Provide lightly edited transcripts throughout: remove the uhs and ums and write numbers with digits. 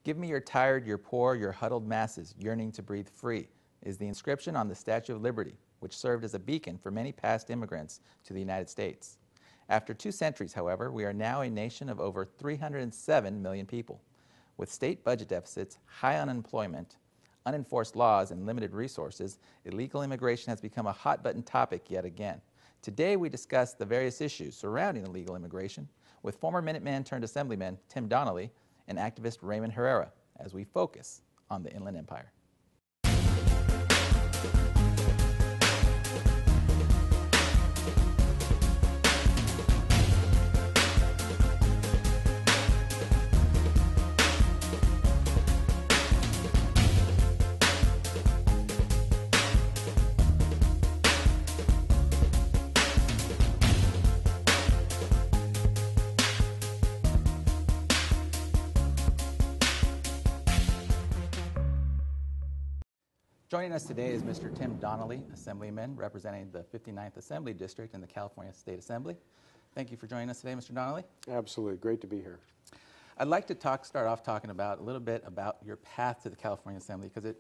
Give me your tired, your poor, your huddled masses, yearning to breathe free, is the inscription on the Statue of Liberty, which served as a beacon for many past immigrants to the United States. After 2 centuries, however, we are now a nation of over 307 million people. With state budget deficits, high unemployment, unenforced laws, and limited resources, illegal immigration has become a hot-button topic yet again. Today, we discuss the various issues surrounding illegal immigration with former Minuteman turned Assemblyman Tim Donnelly and activist Raymond Herrera as we focus on the Inland Empire. Joining us today is Mr. Tim Donnelly, Assemblyman, representing the 59th Assembly District in the California State Assembly. Thank you for joining us today, Mr. Donnelly. Absolutely. Great to be here. I'd like to start off talking about a little bit about your path to the California Assembly, because it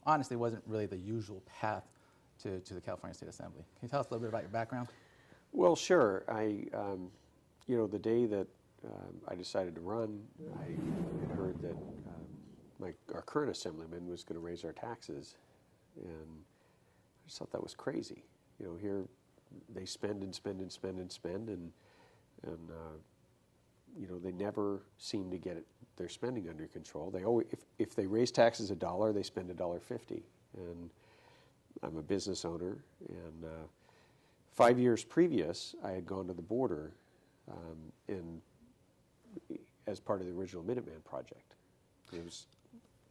honestly wasn't really the usual path to the California State Assembly. Can you tell us a little bit about your background? Well, sure. The day that I decided to run, I had heard that our current Assemblyman was going to raise our taxes, and I just thought that was crazy. Here they spend and spend and spend and spend, and they never seem to get their spending under control. They always, if they raise taxes $1, they spend $1.50. And I'm a business owner, and 5 years previous, I had gone to the border as part of the original Minuteman project.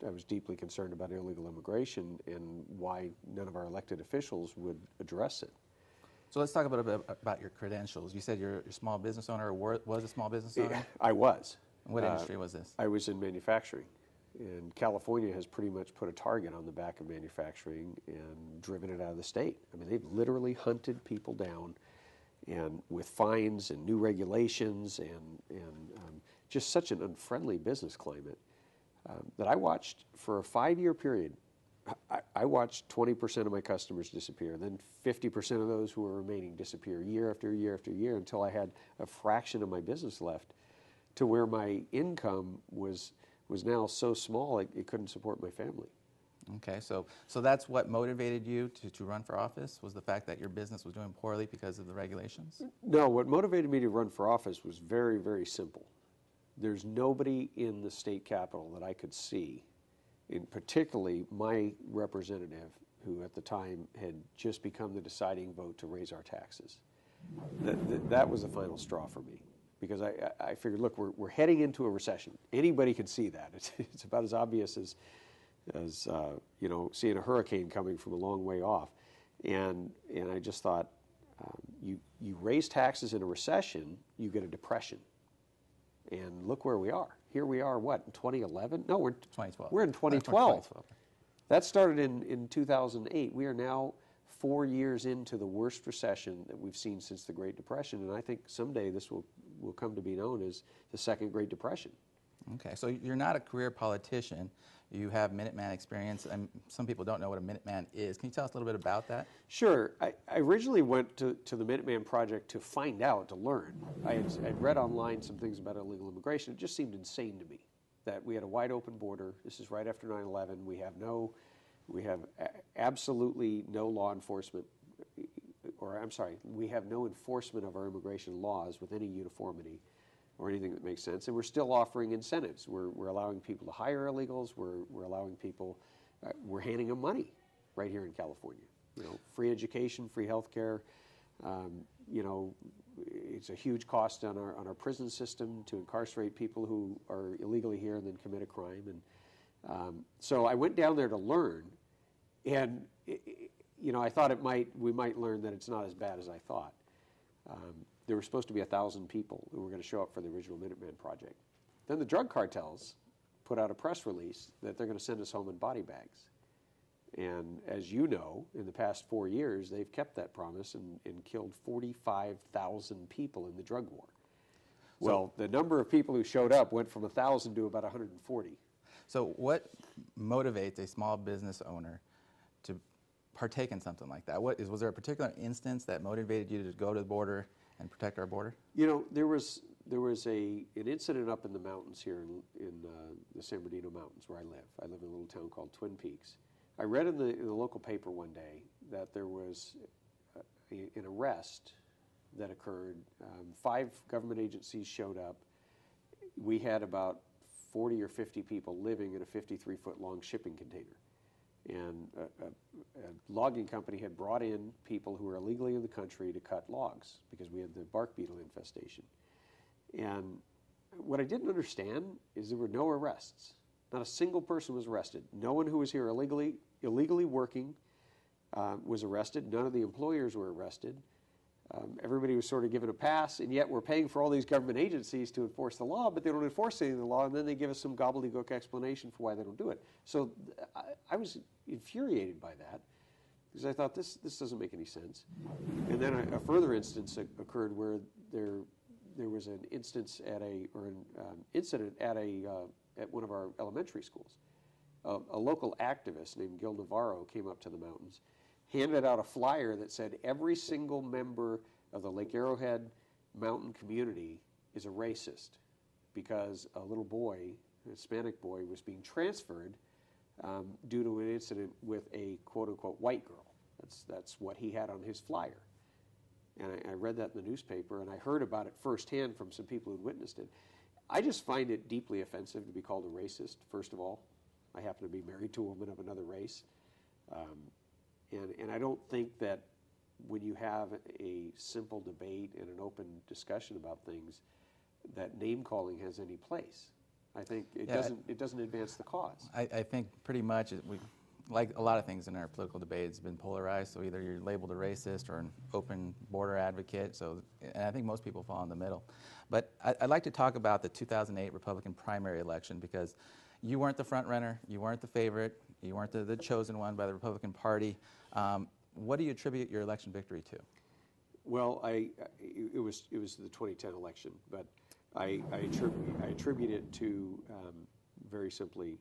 I was deeply concerned about illegal immigration and why none of our elected officials would address it. So let's talk a little bit about your credentials. You said you're a small business owner, or was a small business owner? Yeah, I was. What industry was this? I was in manufacturing. And California has pretty much put a target on the back of manufacturing and driven it out of the state. I mean, they've literally hunted people down, and with fines and new regulations and just such an unfriendly business climate. That I watched for a 5-year period. I watched 20% of my customers disappear, then 50% of those who were remaining disappear year after year after year, until I had a fraction of my business left, to where my income was now so small it couldn't support my family. Okay, so that's what motivated you to run for office, was the fact that your business was doing poorly because of the regulations? No, what motivated me to run for office was very, very simple. There's nobody in the state capitol that I could see, and particularly my representative, who at the time had just become the deciding vote to raise our taxes. That was the final straw for me, because I figured, look, we're heading into a recession. Anybody can see that. It's about as obvious as seeing a hurricane coming from a long way off. And I just thought, you raise taxes in a recession, you get a depression. And look where we are. Here we are, what, in 2011? No, we're 2012. We're in 2012. That started in 2008. We are now 4 years into the worst recession that we've seen since the Great Depression, and I think someday this will come to be known as the Second Great Depression. Okay, so you're not a career politician. You have Minuteman experience, and some people don't know what a Minuteman is. Can you tell us a little bit about that? Sure. I originally went to the Minuteman Project to find out, to learn. I'd read online some things about illegal immigration. It just seemed insane to me that we had a wide open border. This is right after 9/11. We have absolutely no law enforcement, we have no enforcement of our immigration laws with any uniformity or anything that makes sense, and we're still offering incentives. We're allowing people to hire illegals. We're allowing people. We're handing them money right here in California. Free education, free health care. It's a huge cost on our prison system to incarcerate people who are illegally here and then commit a crime. And so I went down there to learn, and I thought we might learn that it's not as bad as I thought. There were supposed to be 1,000 people who were going to show up for the original Minuteman project. Then the drug cartels put out a press release that they're going to send us home in body bags. And as you know, in the past 4 years, they've kept that promise and killed 45,000 people in the drug war. Well, the number of people who showed up went from 1,000 to about 140. So what motivates a small business owner to partake in something like that? Was there a particular instance that motivated you to go to the border and protect our border? You know, there was an incident up in the mountains here in the San Bernardino Mountains where I live. I live in a little town called Twin Peaks. I read in the local paper one day that there was an arrest that occurred. 5 government agencies showed up. We had about 40 or 50 people living in a 53-foot long shipping container. And a logging company had brought in people who were illegally in the country to cut logs because we had the bark beetle infestation. And what I didn't understand is there were no arrests. Not a single person was arrested. No one who was here illegally working was arrested. None of the employers were arrested. Everybody was sort of given a pass, and yet we're paying for all these government agencies to enforce the law, but they don't enforce any of the law, and then they give us some gobbledygook explanation for why they don't do it. So I was infuriated by that because I thought this doesn't make any sense. And then a further instance occurred where there was an instance incident at one of our elementary schools. A local activist named Gil Navarro came up to the mountains, handed out a flyer that said every single member of the Lake Arrowhead mountain community is a racist because a little boy, a Hispanic boy, was being transferred due to an incident with a quote-unquote white girl. That's what he had on his flyer. And I read that in the newspaper, and I heard about it firsthand from some people who'd witnessed it. I just find it deeply offensive to be called a racist, first of all. I happen to be married to a woman of another race. And I don't think that when you have a simple debate and an open discussion about things, that name-calling has any place. I think it doesn't advance the cause. I think pretty much, like a lot of things in our political debate, it's been polarized. So either you're labeled a racist or an open border advocate. And I think most people fall in the middle. But I'd like to talk about the 2008 Republican primary election because you weren't the front runner, you weren't the favorite, you weren't the chosen one by the Republican Party. What do you attribute your election victory to? Well, it was the 2010 election, but I attribute it to very simply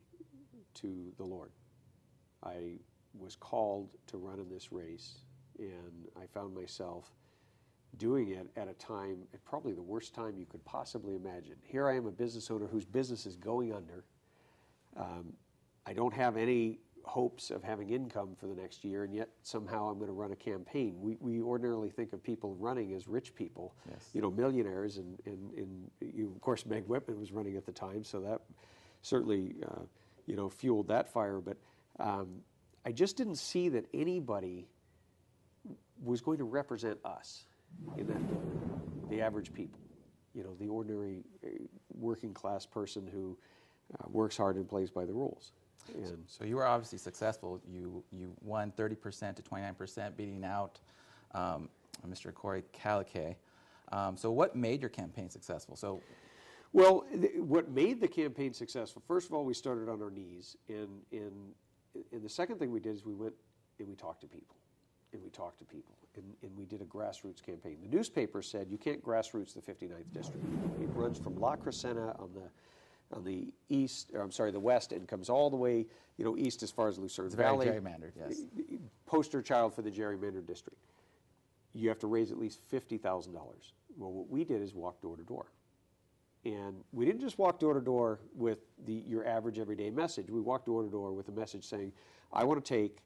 to the Lord. I was called to run in this race, and I found myself doing it at a time, at probably the worst time you could possibly imagine. Here I am, a business owner whose business is going under. I don't have any hopes of having income for the next year, and yet somehow I'm going to run a campaign. We ordinarily think of people running as rich people, yes, millionaires, and of course Meg Whitman was running at the time, so that certainly fueled that fire. But I just didn't see that anybody was going to represent us in that building, the average people, the ordinary working class person who works hard and plays by the rules. And so you were obviously successful. You won 30% to 29%, beating out Mr. Corey Calliquet. So what made your campaign successful? Well, what made the campaign successful, first of all, we started on our knees. And the second thing we did is we went and we talked to people. And we talked to people. And we did a grassroots campaign. The newspaper said you can't grassroots the 59th district. It runs from La Crescenta on the the west, and comes all the way, east as far as Lucerne Valley. Very gerrymandered, yes. Poster child for the gerrymandered district. You have to raise at least $50,000. Well, what we did is walk door to door. And we didn't just walk door to door with your average everyday message. We walked door to door with a message saying, I want to take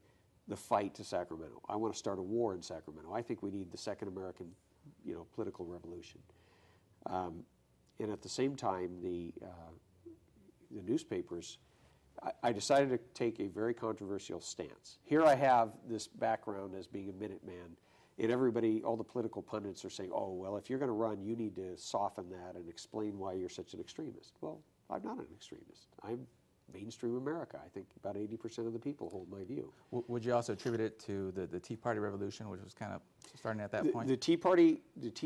the fight to Sacramento. I want to start a war in Sacramento. I think we need the second American, political revolution. And at the same time, the newspapers, I decided to take a very controversial stance. Here I have this background as being a Minuteman, and everybody, all the political pundits are saying, oh, well, if you're going to run, you need to soften that and explain why you're such an extremist. Well, I'm not an extremist. I'm mainstream America. I think about 80% of the people hold my view. Would you also attribute it to the Tea Party revolution, which was kind of starting at that point? The Tea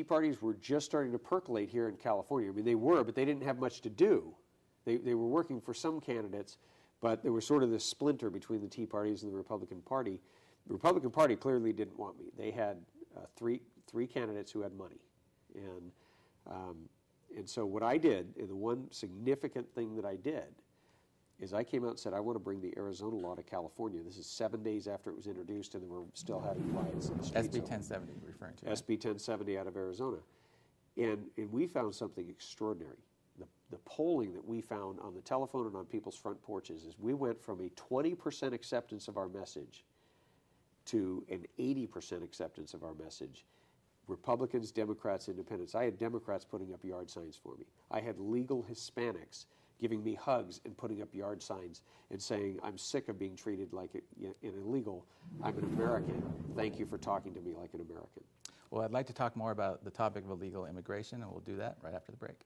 Parties were just starting to percolate here in California. I mean, they were, but they didn't have much to do. They were working for some candidates, but there was sort of this splinter between the Tea Parties and the Republican Party. The Republican Party clearly didn't want me. They had three candidates who had money. And so what I did, and the one significant thing that I did, is I came out and said, I want to bring the Arizona law to California. This is 7 days after it was introduced, and we're still having riots in the streets. SB 1070, you're referring to. SB 1070 out of Arizona. And we found something extraordinary. The polling that we found on the telephone and on people's front porches is we went from a 20% acceptance of our message to an 80% acceptance of our message. Republicans, Democrats, Independents. I had Democrats putting up yard signs for me. I had legal Hispanics giving me hugs and putting up yard signs and saying, I'm sick of being treated like an illegal. I'm an American. Thank you for talking to me like an American. Well, I'd like to talk more about the topic of illegal immigration, and we'll do that right after the break.